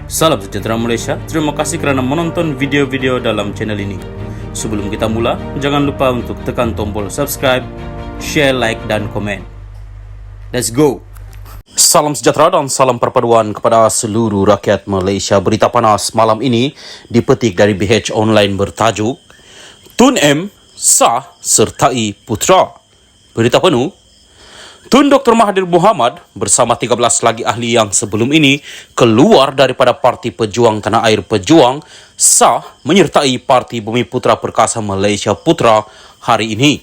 Salam sejahtera Malaysia, terima kasih kerana menonton video-video dalam channel ini. Sebelum kita mula, jangan lupa untuk tekan tombol subscribe, share, like dan komen. Let's go! Salam sejahtera dan salam perpaduan kepada seluruh rakyat Malaysia. Berita panas malam ini dipetik dari BH Online bertajuk Tun M sah sertai putra. Berita penuh, Tun Dr. Mahathir Mohamad bersama 13 lagi ahli yang sebelum ini keluar daripada Parti Pejuang Tanah Air Pejuang sah menyertai Parti Bumi Putra Perkasa Malaysia Putra hari ini.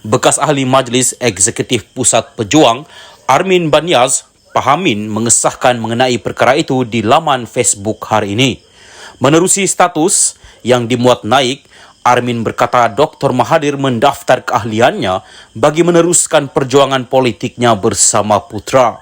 Bekas ahli Majlis Eksekutif Pusat Pejuang Armin Banyaz Pahamin mengesahkan mengenai perkara itu di laman Facebook hari ini. Menerusi status yang dimuat naik, Armin berkata Dr. Mahathir mendaftar keahliannya bagi meneruskan perjuangan politiknya bersama putra.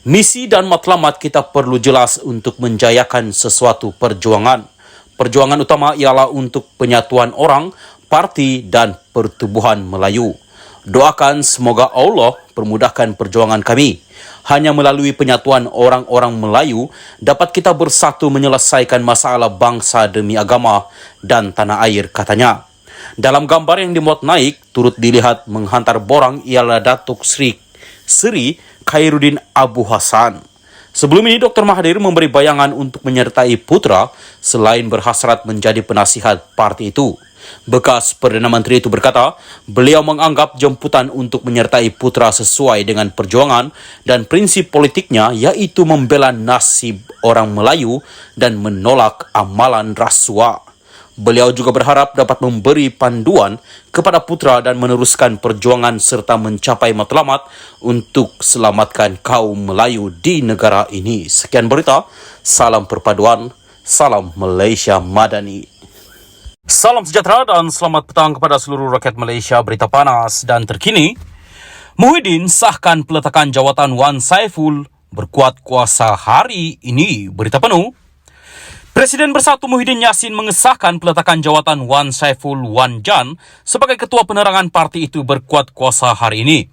Misi dan matlamat kita perlu jelas untuk menjayakan sesuatu perjuangan. Perjuangan utama ialah untuk penyatuan orang, parti dan pertubuhan Melayu. Doakan semoga Allah permudahkan perjuangan kami. Hanya melalui penyatuan orang-orang Melayu dapat kita bersatu menyelesaikan masalah bangsa demi agama dan tanah air, katanya. Dalam gambar yang dimuat naik, turut dilihat menghantar borang ialah Datuk Seri Khairuddin Abu Hassan. Sebelum ini Dr. Mahathir memberi bayangan untuk menyertai putra selain berhasrat menjadi penasihat parti itu. Bekas Perdana Menteri itu berkata, beliau menganggap jemputan untuk menyertai putra sesuai dengan perjuangan dan prinsip politiknya iaitu membela nasib orang Melayu dan menolak amalan rasuah. Beliau juga berharap dapat memberi panduan kepada putra dan meneruskan perjuangan serta mencapai matlamat untuk selamatkan kaum Melayu di negara ini. Sekian berita, salam perpaduan, salam Malaysia Madani. Salam sejahtera dan selamat petang kepada seluruh rakyat Malaysia. Berita panas dan terkini, Muhyiddin sahkan peletakan jawatan Wan Saiful berkuat kuasa hari ini. Berita penuh, Presiden Bersatu Muhyiddin Yassin mengesahkan peletakan jawatan Wan Saiful Wan Jan sebagai Ketua Penerangan parti itu berkuat kuasa hari ini.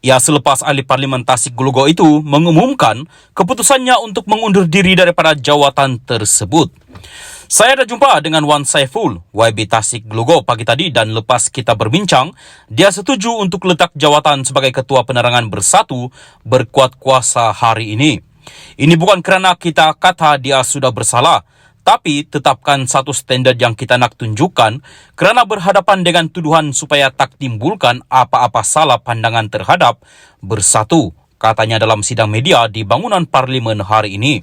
Ia selepas ahli Parlimen Tasik Glugo itu mengumumkan keputusannya untuk mengundur diri daripada jawatan tersebut. Saya dah jumpa dengan Wan Saiful, YB Tasik Glugo pagi tadi dan lepas kita berbincang, dia setuju untuk letak jawatan sebagai Ketua Penerangan Bersatu berkuat kuasa hari ini. Ini bukan kerana kita kata dia sudah bersalah, tapi tetapkan satu standard yang kita nak tunjukkan kerana berhadapan dengan tuduhan supaya tak timbulkan apa-apa salah pandangan terhadap Bersatu, katanya dalam sidang media di bangunan Parlimen hari ini.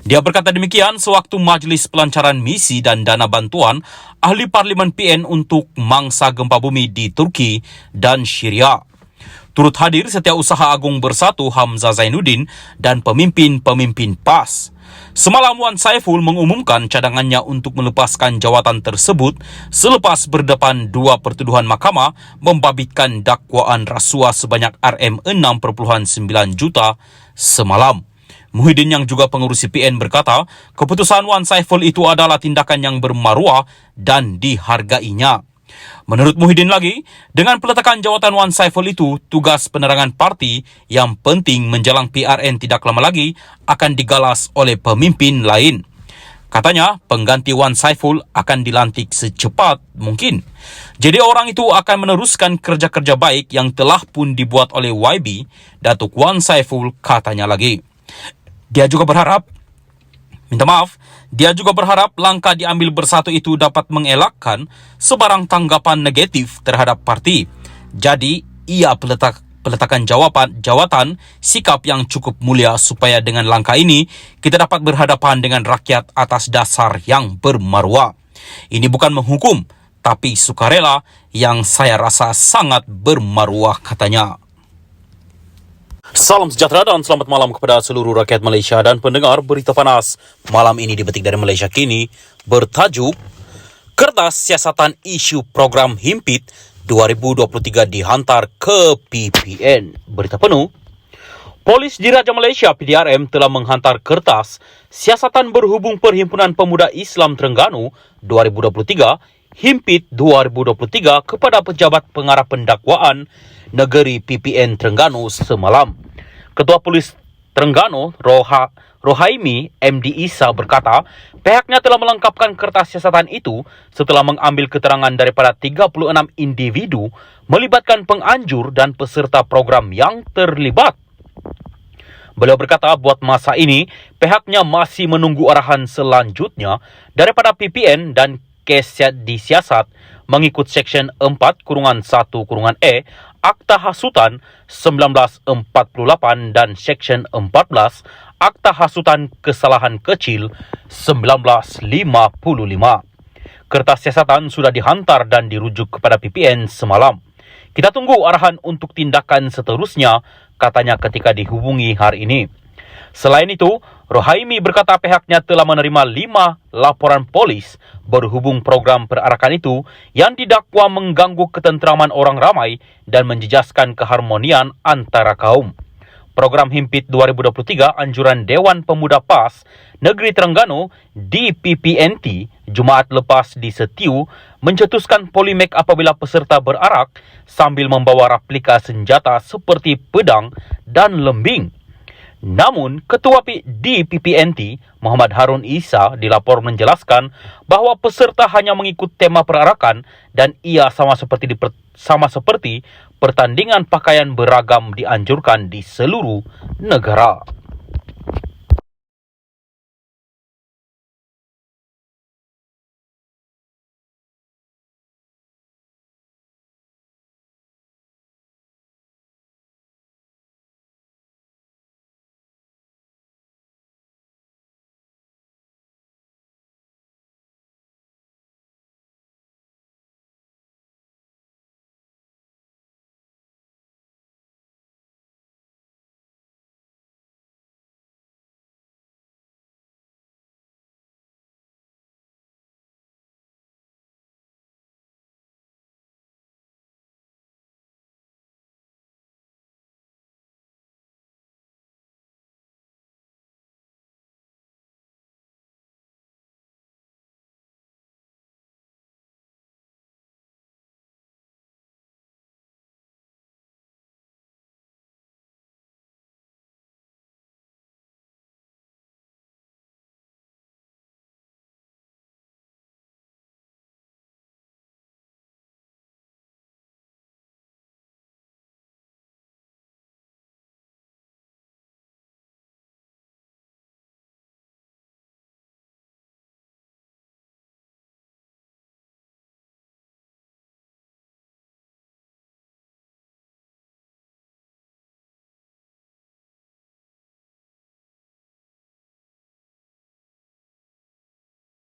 Dia berkata demikian sewaktu Majlis Pelancaran Misi dan Dana Bantuan Ahli Parlimen PN untuk mangsa gempa bumi di Turki dan Syria. Turut hadir Setiausaha Agung Bersatu Hamzah Zainuddin dan pemimpin-pemimpin PAS. Semalam Wan Saiful mengumumkan cadangannya untuk melepaskan jawatan tersebut selepas berdepan dua pertuduhan mahkamah membabitkan dakwaan rasuah sebanyak RM6.9 juta semalam. Muhyiddin yang juga pengurusi PN berkata, keputusan Wan Saiful itu adalah tindakan yang bermaruah dan dihargainya. Menurut Muhyiddin lagi, dengan peletakan jawatan Wan Saiful itu, tugas penerangan parti yang penting menjelang PRN tidak lama lagi akan digalas oleh pemimpin lain. Katanya, pengganti Wan Saiful akan dilantik secepat mungkin. Jadi orang itu akan meneruskan kerja-kerja baik yang telah pun dibuat oleh YB, Datuk Wan Saiful, katanya lagi. Dia juga berharap langkah diambil Bersatu itu dapat mengelakkan sebarang tanggapan negatif terhadap parti. Jadi, ia peletakan jawatan sikap yang cukup mulia supaya dengan langkah ini kita dapat berhadapan dengan rakyat atas dasar yang bermaruah. Ini bukan menghukum, tapi sukarela yang saya rasa sangat bermaruah, katanya. Salam sejahtera dan selamat malam kepada seluruh rakyat Malaysia dan pendengar berita panas. Malam ini dipetik dari Malaysia Kini bertajuk Kertas Siasatan Isu Program Himpit 2023 dihantar ke PPN. Berita penuh, Polis Diraja Malaysia PDRM telah menghantar kertas Siasatan Berhubung Perhimpunan Pemuda Islam Terengganu 2023 Himpit 2023 kepada pejabat pengarah pendakwaan Negeri PPN Terengganu semalam. Ketua Polis Terengganu Rohaimi MD Isa berkata, pihaknya telah melengkapkan kertas siasatan itu setelah mengambil keterangan daripada 36 individu melibatkan penganjur dan peserta program yang terlibat. Beliau berkata buat masa ini, pihaknya masih menunggu arahan selanjutnya daripada PPN dan kes disiasat mengikut Seksyen 4-1-E Akta Hasutan 1948 dan Seksyen 14 Akta Hasutan Kesalahan Kecil 1955. Kertas siasatan sudah dihantar dan dirujuk kepada PPN semalam. Kita tunggu arahan untuk tindakan seterusnya, katanya ketika dihubungi hari ini. Selain itu, Rohaimi berkata pihaknya telah menerima 5 laporan polis berhubung program perarakan itu yang didakwa mengganggu ketentraman orang ramai dan menjejaskan keharmonian antara kaum. Program Himpit 2023 anjuran Dewan Pemuda PAS Negeri Terengganu DPPNT Jumaat lepas di Setiu mencetuskan polemik apabila peserta berarak sambil membawa replika senjata seperti pedang dan lembing. Namun, Ketua DPPNT Muhammad Harun Isa dilapor menjelaskan bahawa peserta hanya mengikut tema perarakan dan ia sama seperti pertandingan pakaian beragam dianjurkan di seluruh negara.